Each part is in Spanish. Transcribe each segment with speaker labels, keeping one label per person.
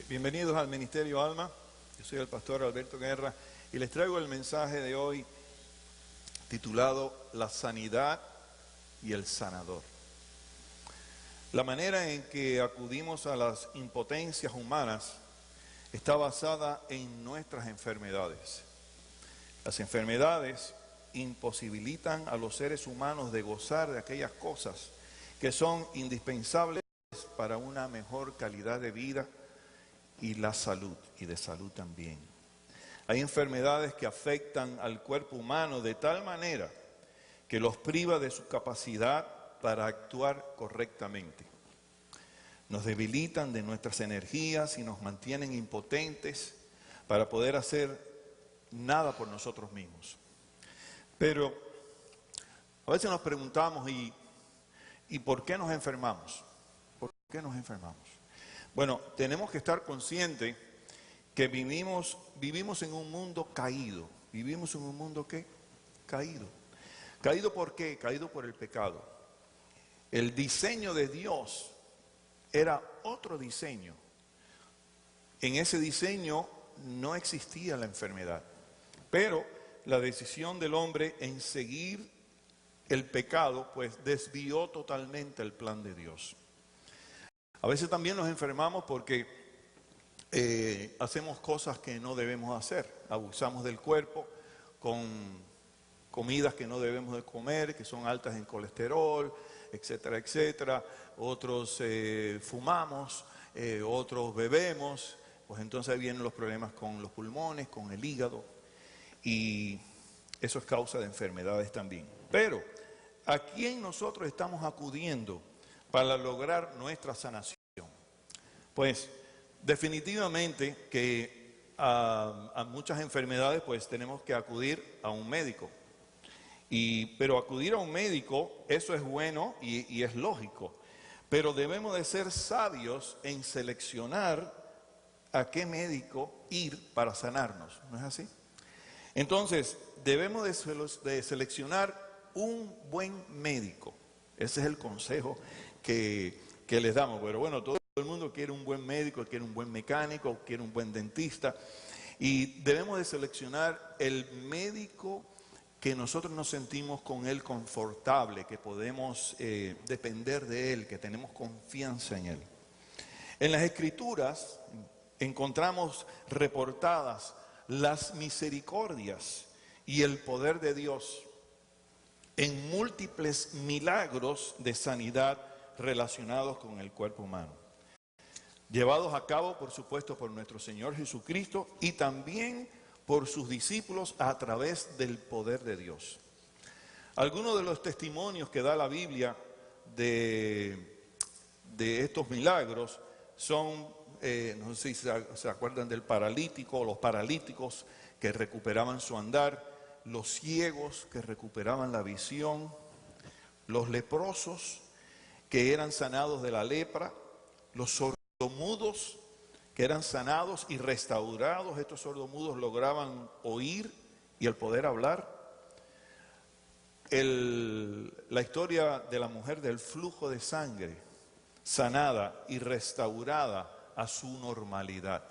Speaker 1: Bienvenidos al Ministerio Alma. Yo soy el pastor Alberto Guerra y les traigo el mensaje de hoy titulado La sanidad y el sanador. La manera en que acudimos a las impotencias humanas está basada en nuestras enfermedades. Las enfermedades imposibilitan a los seres humanos de gozar de aquellas cosas que son indispensables para una mejor calidad de vida y la salud, y de salud también. Hay enfermedades que afectan al cuerpo humano de tal manera que los priva de su capacidad para actuar correctamente. Nos debilitan de nuestras energías y nos mantienen impotentes para poder hacer nada por nosotros mismos. Pero a veces nos preguntamos, ¿y por qué nos enfermamos? ¿Por qué nos enfermamos? Bueno, tenemos que estar conscientes que vivimos en un mundo caído. ¿Vivimos en un mundo qué? Caído. ¿Caído por qué? Caído por el pecado. El diseño de Dios era otro diseño. En ese diseño no existía la enfermedad. Pero la decisión del hombre en seguir el pecado, pues desvió totalmente el plan de Dios. A veces también nos enfermamos porque hacemos cosas que no debemos hacer. Abusamos del cuerpo con comidas que no debemos de comer, que son altas en colesterol, etcétera, etcétera. Otros fumamos, otros bebemos. Pues entonces ahí vienen los problemas con los pulmones, con el hígado. Y eso es causa de enfermedades también. Pero, ¿a quién nosotros estamos acudiendo para lograr nuestra sanación? Pues definitivamente que a muchas enfermedades pues tenemos que acudir a un médico. Pero acudir a un médico, eso es bueno y es lógico. Pero debemos de ser sabios en seleccionar a qué médico ir para sanarnos, ¿no es así? Entonces, debemos de seleccionar un buen médico. Ese es el consejo que les damos. Pero bueno, todo el mundo quiere un buen médico, quiere un buen mecánico, quiere un buen dentista. Y debemos de seleccionar el médico que nosotros nos sentimos con él confortable, que podemos depender de él, que tenemos confianza en él. En las Escrituras encontramos reportadas las misericordias y el poder de Dios en múltiples milagros de sanidad relacionados con el cuerpo humano, llevados a cabo, por supuesto, por nuestro Señor Jesucristo y también por sus discípulos a través del poder de Dios. Algunos de los testimonios que da la Biblia de estos milagros son, no sé si se acuerdan del paralítico, los paralíticos que recuperaban su andar, los ciegos que recuperaban la visión, los leprosos que eran sanados de la lepra, los sordomudos que eran sanados y restaurados. Estos sordomudos lograban oír y el poder hablar. La historia de la mujer del flujo de sangre, sanada y restaurada a su normalidad.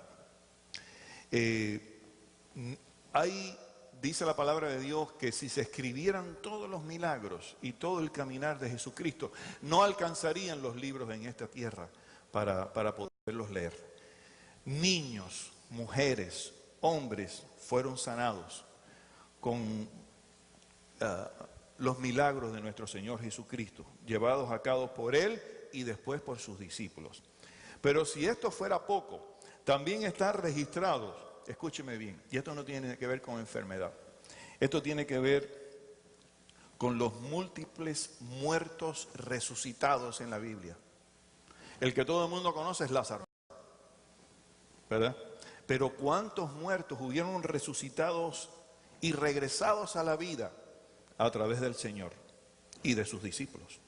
Speaker 1: Dice la palabra de Dios que si se escribieran todos los milagros y todo el caminar de Jesucristo, no alcanzarían los libros en esta tierra para poderlos leer. Niños, mujeres, hombres fueron sanados con los milagros de nuestro Señor Jesucristo, llevados a cabo por Él y después por sus discípulos. Pero si esto fuera poco, también están registrados, escúcheme bien, y esto no tiene que ver con enfermedad, esto tiene que ver con los múltiples muertos resucitados en la Biblia. El que todo el mundo conoce es Lázaro, ¿verdad? Pero ¿cuántos muertos hubieron resucitados y regresados a la vida a través del Señor y de sus discípulos?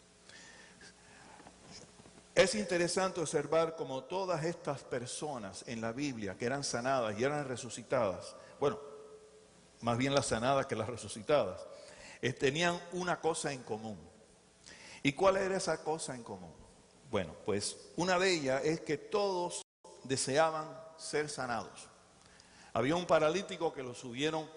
Speaker 1: Es interesante observar cómo todas estas personas en la Biblia que eran sanadas y eran resucitadas, bueno, más bien las sanadas que las resucitadas, tenían una cosa en común. ¿Y cuál era esa cosa en común? Bueno, pues una de ellas es que todos deseaban ser sanados. Había un paralítico que lo subieron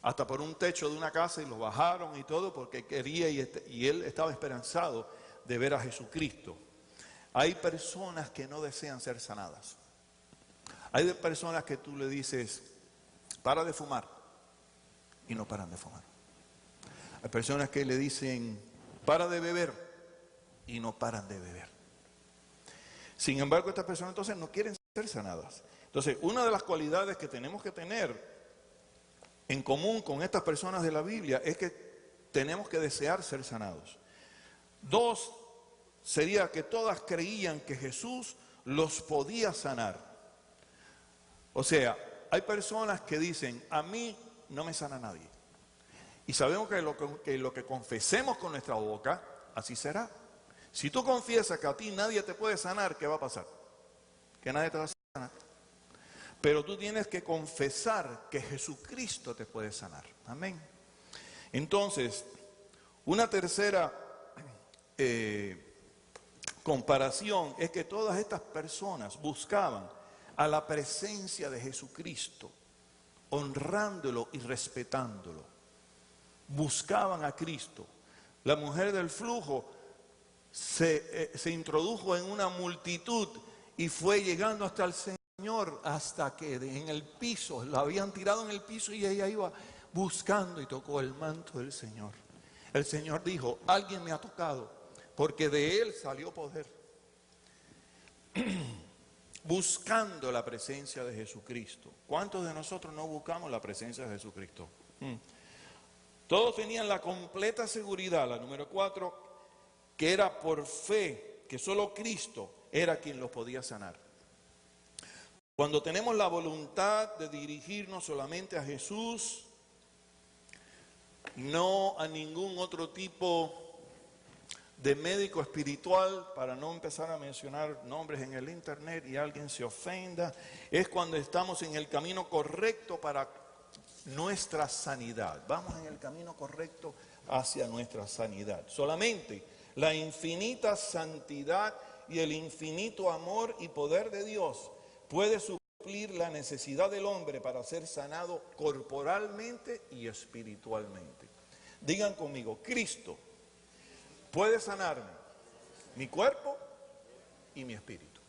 Speaker 1: hasta por un techo de una casa y lo bajaron y todo porque quería y él estaba esperanzado de ver a Jesucristo. Hay personas que no desean ser sanadas. Hay personas que tú le dices, para de fumar, y no paran de fumar. Hay personas que le dicen, para de beber, y no paran de beber. Sin embargo, estas personas entonces no quieren ser sanadas. Entonces, una de las cualidades que tenemos que tener en común con estas personas de la Biblia es que tenemos que desear ser sanados. 2, sería que todas creían que Jesús los podía sanar. O sea, hay personas que dicen, a mí no me sana nadie. Y sabemos que lo que confesemos con nuestra boca, así será. Si tú confiesas que a ti nadie te puede sanar, ¿qué va a pasar? Que nadie te va a sanar. Pero tú tienes que confesar que Jesucristo te puede sanar. Amén. Entonces, una tercera comparación es que todas estas personas buscaban a la presencia de Jesucristo, honrándolo y respetándolo. Buscaban a Cristo. La mujer del flujo se introdujo en una multitud y fue llegando hasta el Señor, hasta que en el piso, la habían tirado en el piso y ella iba buscando y tocó el manto del Señor. El Señor dijo, alguien me ha tocado, porque de él salió poder. Buscando la presencia de Jesucristo. ¿Cuántos de nosotros no buscamos la presencia de Jesucristo? Todos tenían la completa seguridad, la número 4, que era por fe, que solo Cristo era quien los podía sanar. Cuando tenemos la voluntad de dirigirnos solamente a Jesús, no a ningún otro tipo de médico espiritual, para no empezar a mencionar nombres en el internet y alguien se ofenda, es cuando estamos en el camino correcto para nuestra sanidad. Vamos en el camino correcto hacia nuestra sanidad. Solamente la infinita santidad y el infinito amor y poder de Dios puede suplir la necesidad del hombre para ser sanado corporalmente y espiritualmente. Digan conmigo, Cristo puede sanarme, mi cuerpo y mi espíritu.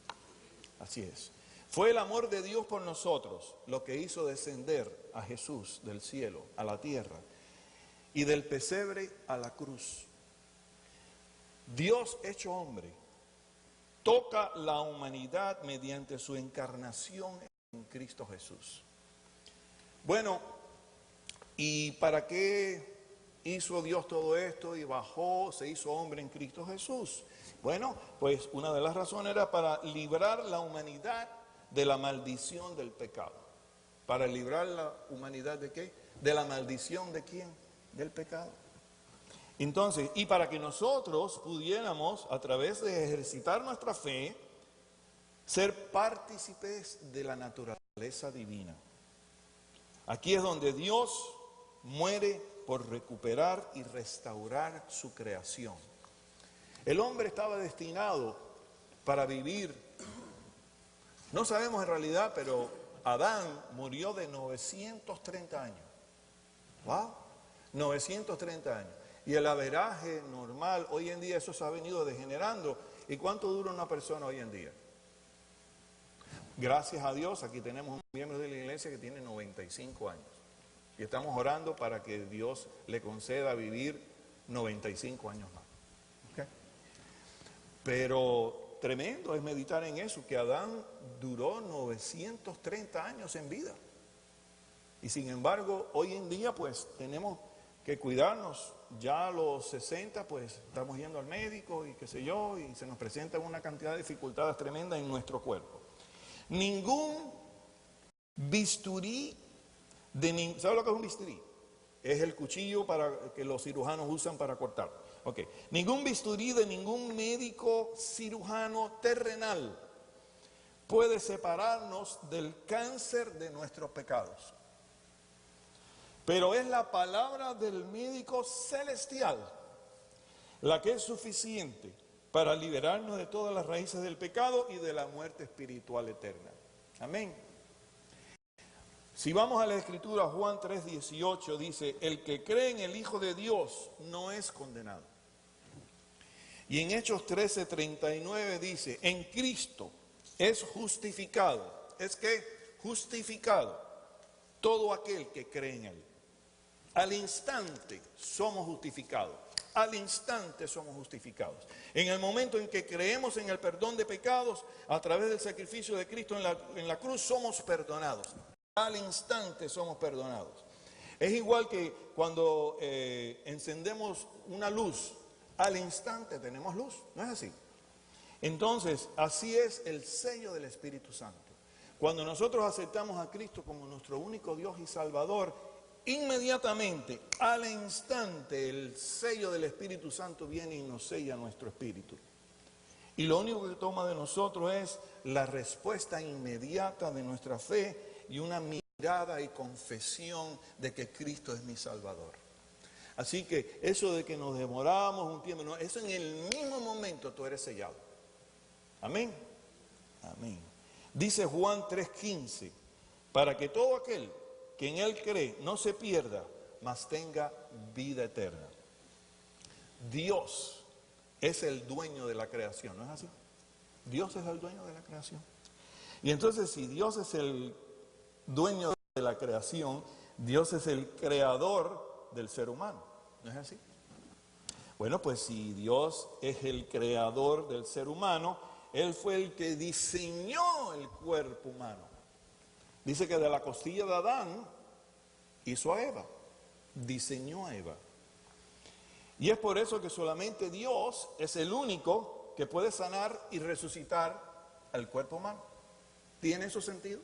Speaker 1: Así es. Fue el amor de Dios por nosotros lo que hizo descender a Jesús del cielo a la tierra y del pesebre a la cruz. Dios hecho hombre toca la humanidad mediante su encarnación en Cristo Jesús. Bueno, ¿y para qué hizo Dios todo esto y bajó, se hizo hombre en Cristo Jesús? Bueno, pues una de las razones era para librar la humanidad de la maldición del pecado. ¿Para librar la humanidad de qué? De la maldición ¿de quién? Del pecado. Entonces, y para que nosotros pudiéramos, a través de ejercitar nuestra fe, ser partícipes de la naturaleza divina. Aquí es donde Dios muere por recuperar y restaurar su creación. El hombre estaba destinado para vivir, no sabemos en realidad, pero Adán murió de 930 años. ¡Wow! 930 años. Y el averaje normal, hoy en día eso se ha venido degenerando. ¿Y cuánto dura una persona hoy en día? Gracias a Dios, aquí tenemos un miembro de la iglesia que tiene 95 años. Y estamos orando para que Dios le conceda vivir 95 años más. ¿Okay? Pero tremendo es meditar en eso, que Adán duró 930 años en vida. Y sin embargo, hoy en día pues tenemos que cuidarnos. Ya a los 60 pues estamos yendo al médico y qué sé yo, y se nos presentan una cantidad de dificultades tremendas en nuestro cuerpo. Ningún bisturí, ¿sabe lo que es un bisturí? Es el cuchillo que los cirujanos usan para cortar. Okay. Ningún bisturí de ningún médico cirujano terrenal puede separarnos del cáncer de nuestros pecados. Pero es la palabra del médico celestial la que es suficiente para liberarnos de todas las raíces del pecado y de la muerte espiritual eterna. Amén. Si vamos a la Escritura, Juan 3:18 dice, el que cree en el Hijo de Dios no es condenado. Y en Hechos 13:39 dice, en Cristo es justificado. ¿Es que justificado todo aquel que cree en Él? Al instante somos justificados. Al instante somos justificados. En el momento en que creemos en el perdón de pecados, a través del sacrificio de Cristo en la cruz, somos perdonados. Al instante somos perdonados. Es igual que cuando encendemos una luz, al instante tenemos luz, ¿no es así? Entonces, así es el sello del Espíritu Santo. Cuando nosotros aceptamos a Cristo como nuestro único Dios y Salvador, inmediatamente, al instante, el sello del Espíritu Santo viene y nos sella nuestro espíritu. Y lo único que toma de nosotros es la respuesta inmediata de nuestra fe y una mirada y confesión de que Cristo es mi Salvador. Así que eso de que nos demoramos un tiempo, no, eso en el mismo momento tú eres sellado. Amén. Amén. Dice Juan 3:15, para que todo aquel que en Él cree no se pierda, mas tenga vida eterna. Dios es el dueño de la creación, ¿no es así? Dios es el dueño de la creación. Y entonces, si Dios es el dueño de la creación, Dios es el creador del ser humano, ¿no es así? Bueno, pues si Dios es el creador del ser humano, Él fue el que diseñó el cuerpo humano. Dice que de la costilla de Adán hizo a Eva, diseñó a Eva. Y es por eso que solamente Dios es el único que puede sanar y resucitar al cuerpo humano. ¿Tiene eso sentido?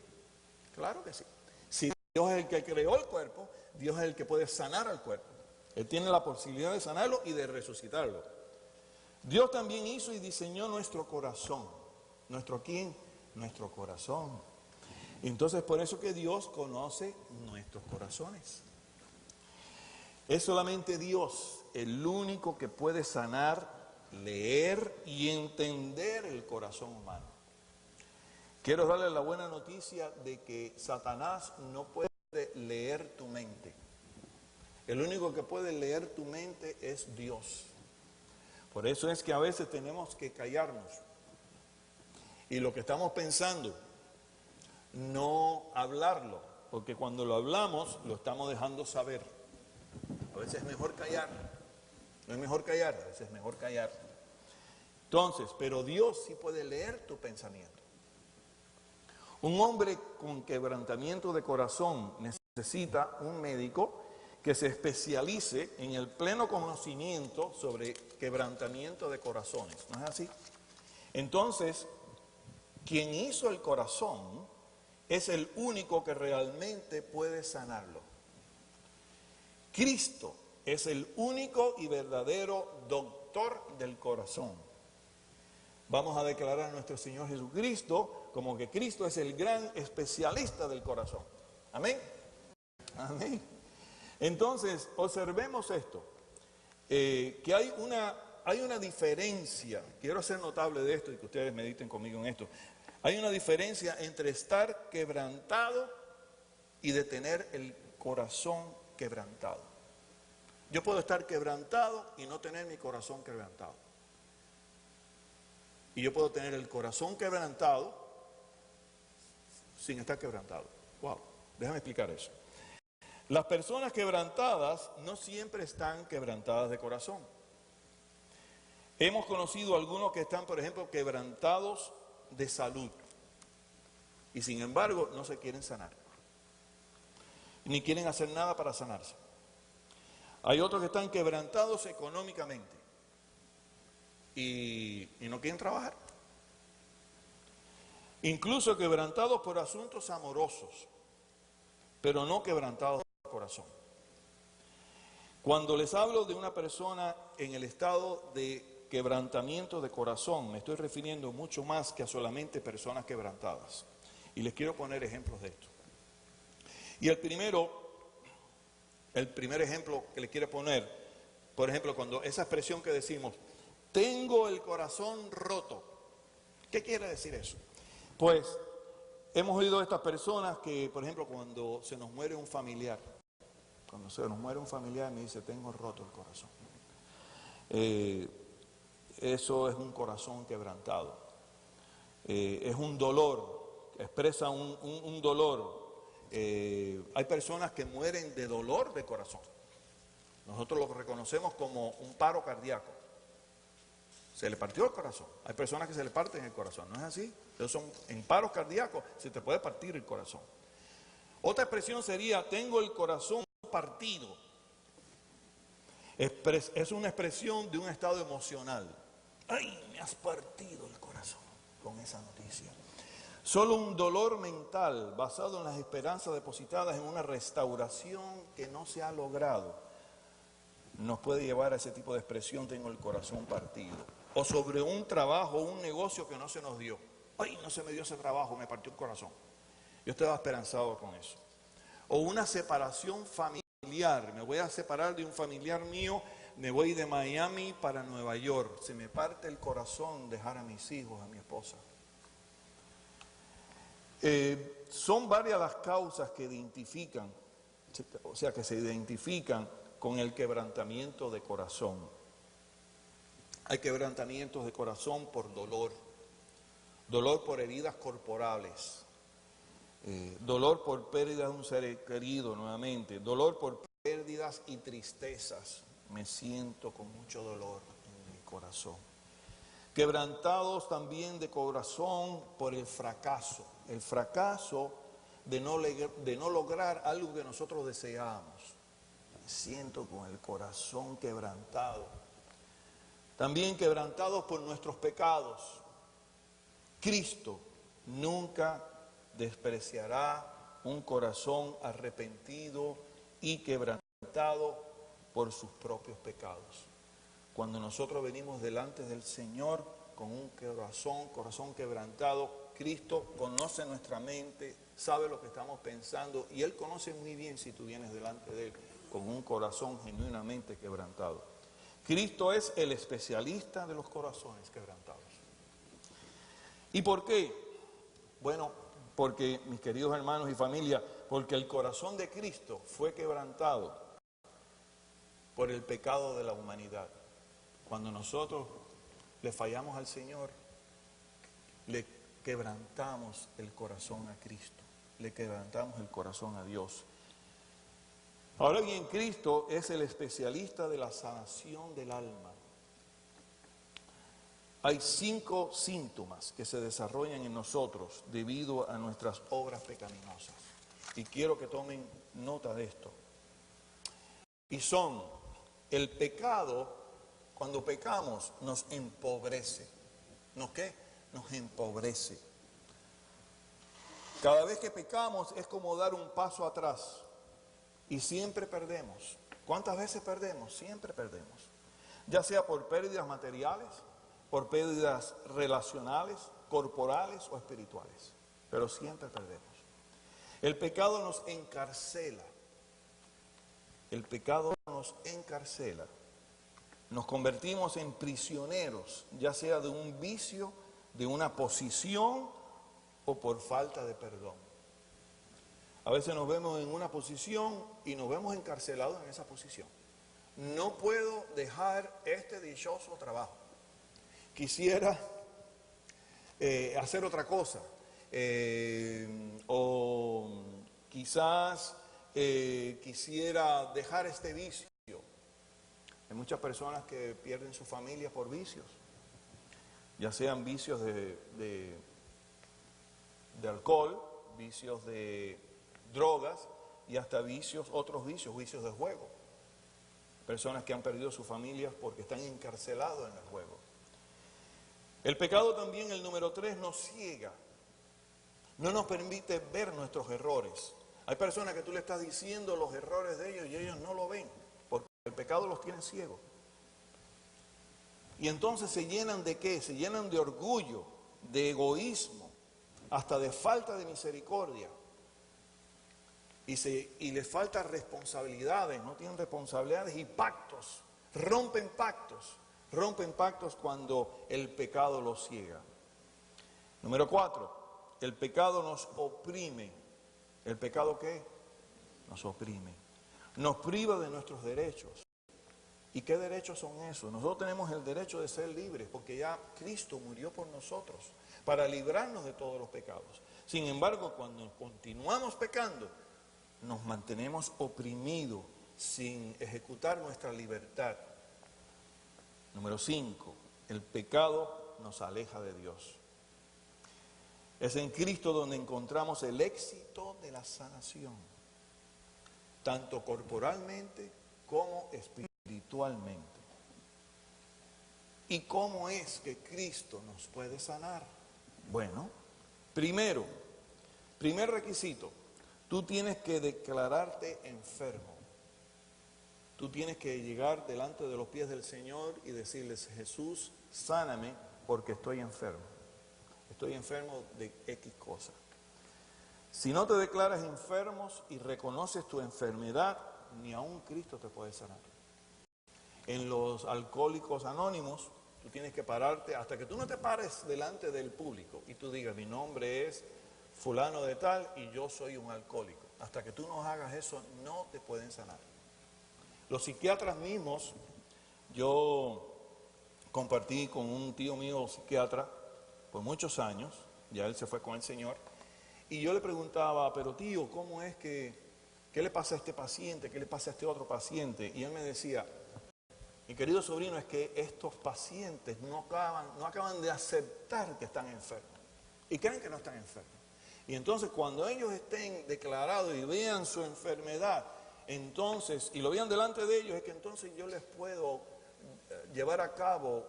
Speaker 1: Claro que sí. Si Dios es el que creó el cuerpo, Dios es el que puede sanar al cuerpo. Él tiene la posibilidad de sanarlo y de resucitarlo. Dios también hizo y diseñó nuestro corazón. ¿Nuestro quién? Nuestro corazón. Entonces, por eso que Dios conoce nuestros corazones. Es solamente Dios el único que puede sanar, leer y entender el corazón humano. Quiero darle la buena noticia de que Satanás no puede leer tu mente. El único que puede leer tu mente es Dios. Por eso es que a veces tenemos que callarnos. Y lo que estamos pensando, no hablarlo, porque cuando lo hablamos lo estamos dejando saber. A veces es mejor callar, no es mejor callar, a veces es mejor callar. Entonces, pero Dios sí puede leer tu pensamiento. Un hombre con quebrantamiento de corazón necesita un médico que se especialice en el pleno conocimiento sobre quebrantamiento de corazones, ¿no es así? Entonces, quien hizo el corazón es el único que realmente puede sanarlo. Cristo es el único y verdadero doctor del corazón. Vamos a declarar a nuestro Señor Jesucristo como que Cristo es el gran especialista del corazón. Amén. Amén. Entonces, observemos esto, que hay una diferencia, quiero hacer notable de esto y que ustedes mediten conmigo en esto. Hay una diferencia entre estar quebrantado y de tener el corazón quebrantado. Yo puedo estar quebrantado y no tener mi corazón quebrantado. Y yo puedo tener el corazón quebrantado sin estar quebrantado. Wow, déjame explicar eso. Las personas quebrantadas no siempre están quebrantadas de corazón. Hemos conocido algunos que están, por ejemplo, quebrantados de salud y sin embargo no se quieren sanar, ni quieren hacer nada para sanarse. Hay otros que están quebrantados económicamente y no quieren trabajar. Incluso quebrantados por asuntos amorosos, pero no quebrantados de corazón. Cuando les hablo de una persona en el estado de quebrantamiento de corazón, me estoy refiriendo mucho más que a solamente personas quebrantadas. Y les quiero poner ejemplos de esto. Y el primer ejemplo que les quiero poner, por ejemplo, cuando esa expresión que decimos, tengo el corazón roto. ¿Qué quiere decir eso? Pues Hemos oído de estas personas que, por ejemplo, cuando se nos muere un familiar, me dice, tengo roto el corazón. Eso es un corazón quebrantado. Es un dolor, expresa un dolor. Hay personas que mueren de dolor de corazón. Nosotros lo reconocemos como un paro cardíaco. Se le partió el corazón. Hay personas que se le parten el corazón, ¿no es así? Esos son en paros cardíacos, se te puede partir el corazón. Otra expresión sería, tengo el corazón partido. Es una expresión de un estado emocional. ¡Ay, me has partido el corazón con esa noticia! Solo un dolor mental basado en las esperanzas depositadas en una restauración que no se ha logrado nos puede llevar a ese tipo de expresión, tengo el corazón partido. O sobre un trabajo, un negocio que no se nos dio. ¡Ay, no se me dio ese trabajo, me partió el corazón! Yo estaba esperanzado con eso. O una separación familiar, me voy a separar de un familiar mío, me voy de Miami para Nueva York, se me parte el corazón dejar a mis hijos, a mi esposa. Son varias las causas que identifican, o sea, que se identifican con el quebrantamiento de corazón. Hay quebrantamientos de corazón por dolor, dolor por heridas corporales, dolor por pérdida de un ser querido nuevamente, dolor por pérdidas y tristezas. Me siento con mucho dolor en mi corazón. Quebrantados también de corazón por el fracaso de no lograr algo que nosotros deseamos. Me siento con el corazón quebrantado. También quebrantados por nuestros pecados. Cristo nunca despreciará un corazón arrepentido y quebrantado por sus propios pecados. Cuando nosotros venimos delante del Señor con un corazón quebrantado, Cristo conoce nuestra mente, sabe lo que estamos pensando y Él conoce muy bien si tú vienes delante de Él con un corazón genuinamente quebrantado. Cristo es el especialista de los corazones quebrantados. ¿Y por qué? Bueno, porque, mis queridos hermanos y familia, porque el corazón de Cristo fue quebrantado por el pecado de la humanidad. Cuando nosotros le fallamos al Señor, le quebrantamos el corazón a Cristo, le quebrantamos el corazón a Dios. Ahora bien, Cristo es el especialista de la sanación del alma. Hay 5 síntomas que se desarrollan en nosotros debido a nuestras obras pecaminosas. Y quiero que tomen nota de esto. Y son, el pecado, cuando pecamos, nos empobrece. ¿Nos qué? Nos empobrece. Cada vez que pecamos es como dar un paso atrás. Y siempre perdemos. ¿Cuántas veces perdemos? Siempre perdemos. Ya sea por pérdidas materiales, por pérdidas relacionales, corporales o espirituales. Pero siempre perdemos. El pecado nos encarcela. El pecado nos encarcela. Nos convertimos en prisioneros, ya sea de un vicio, de una posición o por falta de perdón. A veces nos vemos en una posición y nos vemos encarcelados en esa posición. No puedo dejar este dichoso trabajo. Quisiera hacer otra cosa. O quizás quisiera dejar este vicio. Hay muchas personas que pierden su familia por vicios. Ya sean vicios de alcohol, vicios de drogas y hasta otros vicios de juego. Personas que han perdido sus familias porque están encarcelados en el juego. El pecado también, el número 3, nos ciega. No nos permite ver nuestros errores. Hay personas que tú le estás diciendo los errores de ellos y ellos no lo ven, porque el pecado los tiene ciegos. Y entonces se llenan ¿de qué? Se llenan de orgullo, de egoísmo, hasta de falta de misericordia. Y les falta responsabilidades, no tienen responsabilidades y pactos, rompen pactos cuando el pecado los ciega. Número 4, que el pecado nos oprime. ¿El pecado qué? Nos oprime. Nos priva de nuestros derechos. ¿Y qué derechos son esos? Nosotros tenemos el derecho de ser libres porque ya Cristo murió por nosotros para librarnos de todos los pecados. Sin embargo, cuando continuamos pecando, nos mantenemos oprimidos sin ejecutar nuestra libertad. Número 5, el pecado nos aleja de Dios. Es en Cristo donde encontramos el éxito de la sanación, tanto corporalmente como espiritualmente. ¿Y cómo es que Cristo nos puede sanar? Bueno, primer requisito, tú tienes que declararte enfermo. Tú tienes que llegar delante de los pies del Señor y decirles: Jesús, sáname porque estoy enfermo. Estoy enfermo de X cosa. Si no te declaras enfermo y reconoces tu enfermedad, ni aun Cristo te puede sanar. En los alcohólicos anónimos, tú tienes que pararte, hasta que tú no te pares delante del público y tú digas: mi nombre es fulano de tal y yo soy un alcohólico. Hasta que tú no hagas eso, no te pueden sanar. Los psiquiatras mismos, yo compartí con un tío mío psiquiatra por muchos años, ya él se fue con el Señor, y yo le preguntaba: pero tío, ¿cómo es que, qué le pasa a este paciente, qué le pasa a este otro paciente? Y él me decía: mi querido sobrino, es que estos pacientes no acaban de aceptar que están enfermos y creen que no están enfermos. Y entonces cuando ellos estén declarados y vean su enfermedad, entonces, y lo vean delante de ellos, es que entonces yo les puedo llevar a cabo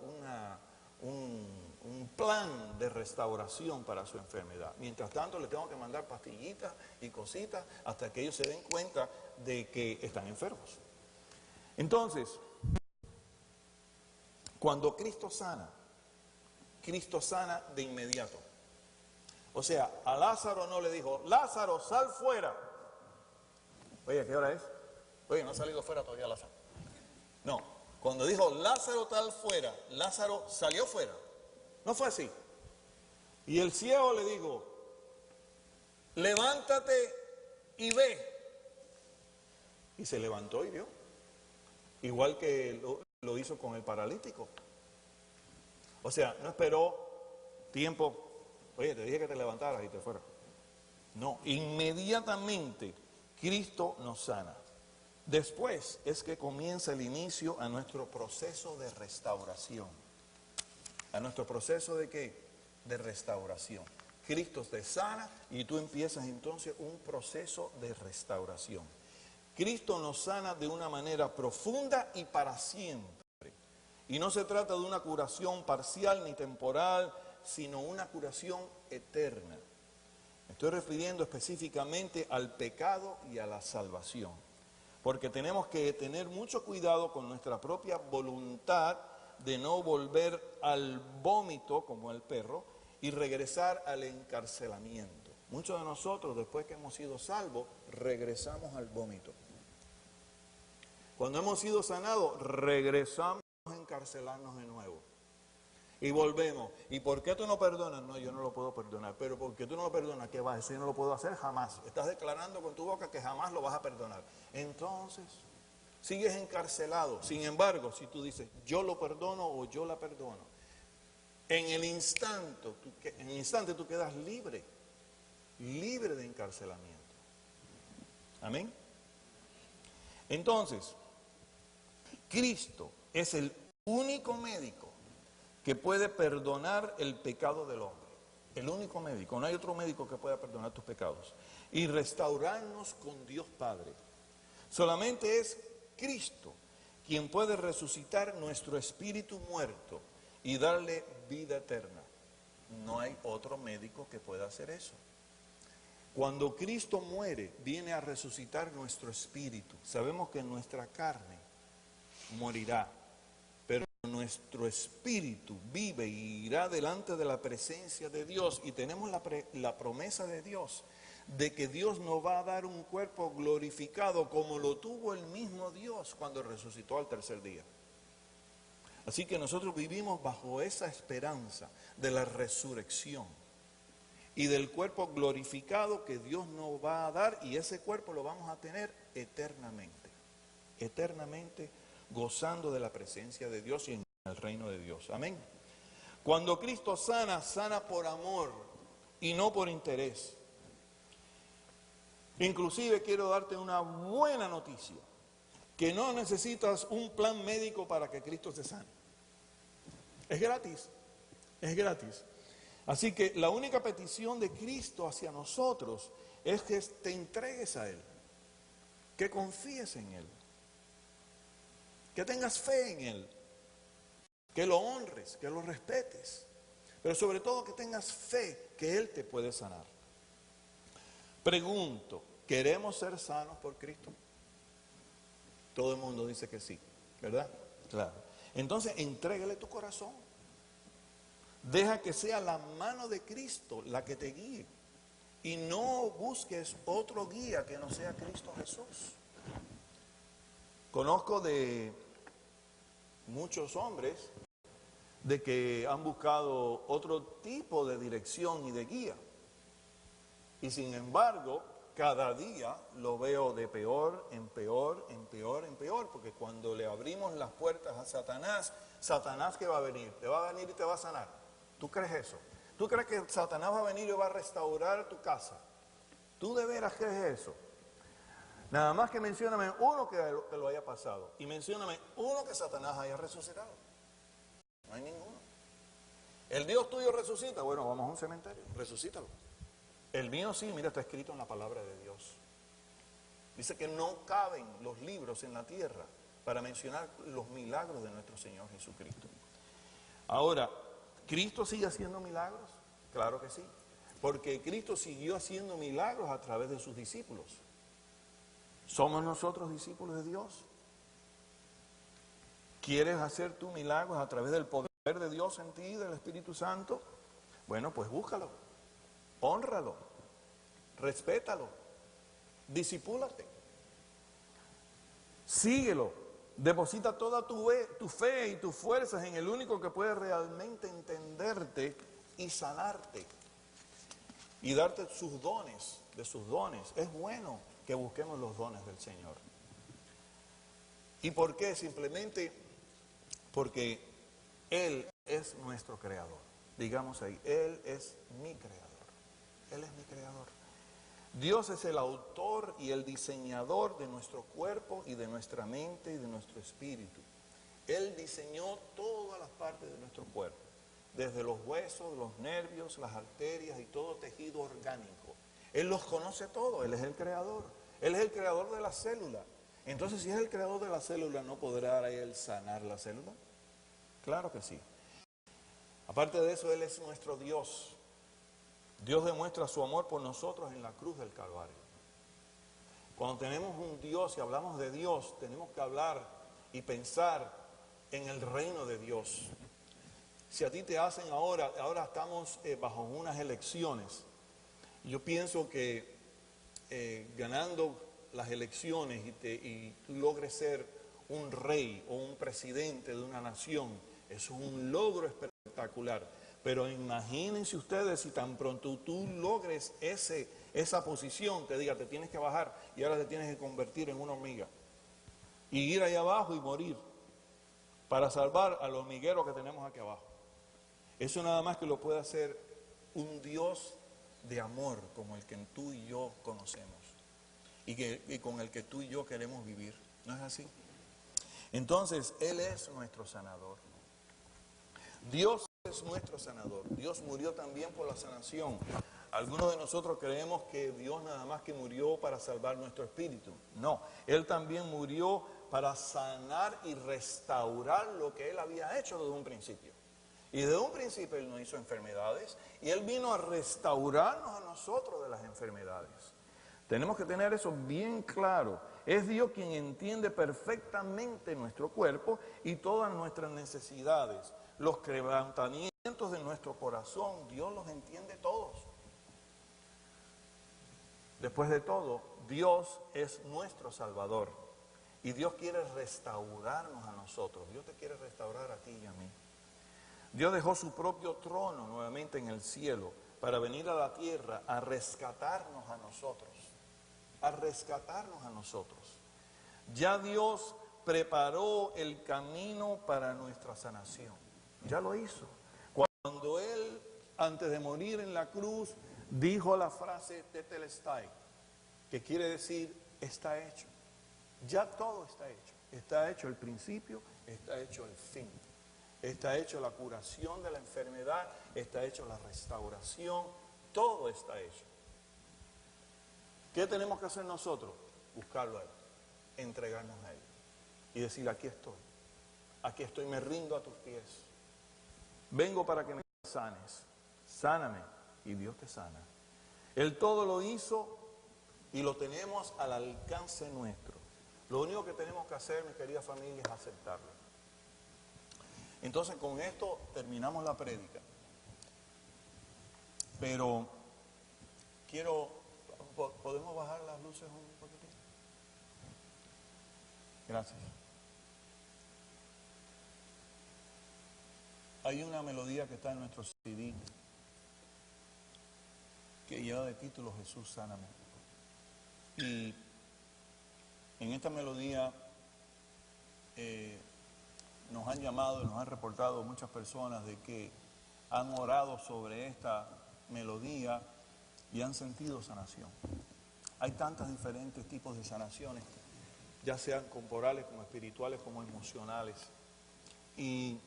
Speaker 1: un plan de restauración para su enfermedad. Mientras tanto, les tengo que mandar pastillitas y cositas hasta que ellos se den cuenta de que están enfermos. Entonces, cuando Cristo sana de inmediato. O sea, a Lázaro no le dijo: Lázaro, sal fuera. Oye, ¿qué hora es? Oye, no ha salido fuera todavía Lázaro. No, cuando dijo: Lázaro, sal fuera, Lázaro salió fuera. No fue así. Y el ciego le dijo: levántate y ve. Y se levantó y vio. Igual que lo hizo con el paralítico. O sea, no esperó tiempo. Oye, te dije que te levantaras y te fueras. No, inmediatamente Cristo nos sana. Después es que comienza el inicio a nuestro proceso de restauración. ¿A nuestro proceso de qué? De restauración. Cristo te sana y tú empiezas entonces un proceso de restauración. Cristo nos sana de una manera profunda y para siempre. Y no se trata de una curación parcial ni temporal, sino una curación eterna. Me estoy refiriendo específicamente al pecado y a la salvación. Porque tenemos que tener mucho cuidado con nuestra propia voluntad de no volver al vómito como el perro y regresar al encarcelamiento. Muchos de nosotros, después que hemos sido salvos, regresamos al vómito. Cuando hemos sido sanados, regresamos a encarcelarnos de nuevo. Y volvemos. ¿Y por qué tú no perdonas? No, yo no lo puedo perdonar. Pero ¿por qué tú no lo perdonas? ¿Qué va? Eso yo no lo puedo hacer jamás. Estás declarando con tu boca que jamás lo vas a perdonar. Entonces, sigues encarcelado. Sin embargo, si tú dices: yo lo perdono o yo la perdono, en el instante tú quedas libre de encarcelamiento. Amén. Entonces, Cristo es el único médico que puede perdonar el pecado del hombre. El único médico. No hay otro médico que pueda perdonar tus pecados y restaurarnos con Dios Padre. Solamente es Cristo quien puede resucitar nuestro espíritu muerto y darle vida eterna. No hay otro médico que pueda hacer eso. Cuando Cristo muere, viene a resucitar nuestro espíritu. Sabemos que nuestra carne morirá, pero nuestro espíritu vive y irá delante de la presencia de Dios. Y tenemos la promesa de Dios, de que Dios nos va a dar un cuerpo glorificado como lo tuvo el mismo Dios cuando resucitó al tercer día. Así que nosotros vivimos bajo esa esperanza de la resurrección. y del cuerpo glorificado que Dios nos va a dar, y ese cuerpo lo vamos a tener eternamente, eternamente gozando de la presencia de Dios y en el reino de Dios. Amén. Cuando Cristo sana, sana por amor y no por interés. Inclusive quiero darte una buena noticia, que no necesitas un plan médico para que Cristo te sane. Es gratis, es gratis. Así que la única petición de Cristo hacia nosotros es que te entregues a Él, que confíes en Él, que tengas fe en Él, que lo honres, que lo respetes, pero sobre todo que tengas fe que Él te puede sanar. Pregunto, ¿queremos ser sanos por Cristo? Todo el mundo dice que sí, ¿verdad? Claro. Entonces, entrégale tu corazón. Deja que sea la mano de Cristo la que te guíe. Y no busques otro guía que no sea Cristo Jesús. Conozco de muchos hombres de que han buscado otro tipo de dirección y de guía. Y sin embargo, cada día lo veo de peor en peor, en peor, en peor, porque cuando le abrimos las puertas a Satanás, Satanás ¿qué va a venir? Te va a venir y te va a sanar. ¿Tú crees eso? ¿Tú crees que Satanás va a venir y va a restaurar tu casa? ¿Tú de veras crees eso? Nada más que mencióname uno que lo haya pasado y mencióname uno que Satanás haya resucitado. No hay ninguno. El Dios tuyo resucita, bueno, vamos a un cementerio, resucítalo. El mío sí, mira, está escrito en la palabra de Dios. Dice que no caben los libros en la tierra para mencionar los milagros de nuestro Señor Jesucristo. Ahora, ¿Cristo sigue haciendo milagros? Claro que sí, porque Cristo siguió haciendo milagros a través de sus discípulos. ¿Somos nosotros discípulos de Dios? ¿Quieres hacer tus milagros a través del poder de Dios en ti, del Espíritu Santo? Bueno, pues búscalo, hónralo, respétalo, discipúlate, síguelo, deposita toda tu fe y tus fuerzas en el único que puede realmente entenderte y sanarte y darte sus dones, de sus dones. Es bueno que busquemos los dones del Señor. ¿Y por qué? Simplemente porque Él es nuestro creador. Digamos ahí, Él es mi creador. Él es mi creador. Dios es el autor y el diseñador de nuestro cuerpo y de nuestra mente y de nuestro espíritu. Él diseñó todas las partes de nuestro cuerpo, desde los huesos, los nervios, las arterias y todo tejido orgánico. Él los conoce todos, Él es el creador. Él es el creador de la célula. Entonces, si es el creador de la célula, ¿no podrá Él sanar la célula? Claro que sí. Aparte de eso, Él es nuestro Dios. Dios demuestra su amor por nosotros en la cruz del Calvario. Cuando tenemos un Dios y hablamos de Dios, tenemos que hablar y pensar en el reino de Dios. Si a ti te hacen ahora estamos bajo unas elecciones. Yo pienso que ganando las elecciones y tú logres ser un rey o un presidente de una nación, eso es un logro espectacular. Pero imagínense ustedes si tan pronto tú logres esa posición, te diga, te tienes que bajar y ahora te tienes que convertir en una hormiga. Y ir allá abajo y morir para salvar a los hormigueros que tenemos aquí abajo. Eso nada más que lo puede hacer un Dios de amor como el que tú y yo conocemos. Y con el que tú y yo queremos vivir. ¿No es así? Entonces, Él es nuestro sanador. Dios es nuestro sanador. Dios murió también por la sanación. Algunos de nosotros creemos que Dios nada más que murió para salvar nuestro espíritu. No, Él también murió para sanar y restaurar lo que Él había hecho desde un principio. Y desde un principio Él no hizo enfermedades y Él vino a restaurarnos a nosotros de las enfermedades. Tenemos que tener eso bien claro. Es Dios quien entiende perfectamente nuestro cuerpo y todas nuestras necesidades. Los quebrantamientos de nuestro corazón, Dios los entiende todos. Después de todo, Dios es nuestro Salvador. Y Dios quiere restaurarnos a nosotros. Dios te quiere restaurar a ti y a mí. Dios dejó su propio trono nuevamente en el cielo para venir a la tierra a rescatarnos a nosotros, a rescatarnos a nosotros. Ya Dios preparó el camino para nuestra sanación, ya lo hizo. Cuando Él, antes de morir en la cruz, dijo la frase tetelestai, que quiere decir está hecho. Ya todo está hecho el principio, está hecho el fin. Está hecho la curación de la enfermedad, está hecho la restauración, todo está hecho. ¿Qué tenemos que hacer nosotros? Buscarlo a Él, entregarnos a Él y decir, aquí estoy, me rindo a tus pies. Vengo para que me sanes, sáname y Dios te sana. Él todo lo hizo y lo tenemos al alcance nuestro. Lo único que tenemos que hacer, mi querida familia, es aceptarlo. Entonces, con esto terminamos la prédica. Pero ¿podemos bajar las luces un poquitín? Gracias. Hay una melodía que está en nuestro CD que lleva de título Jesús, sáname. Y en esta melodía nos han llamado y nos han reportado muchas personas de que han orado sobre esta melodía y han sentido sanación. Hay tantos diferentes tipos de sanaciones, ya sean corporales, como espirituales, como emocionales. Y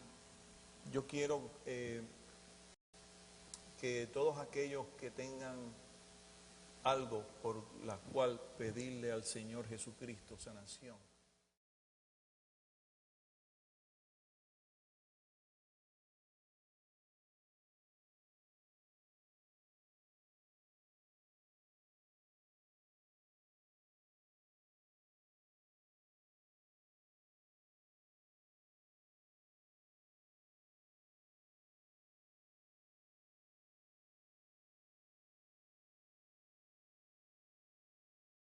Speaker 1: yo quiero que todos aquellos que tengan algo por la cual pedirle al Señor Jesucristo sanación,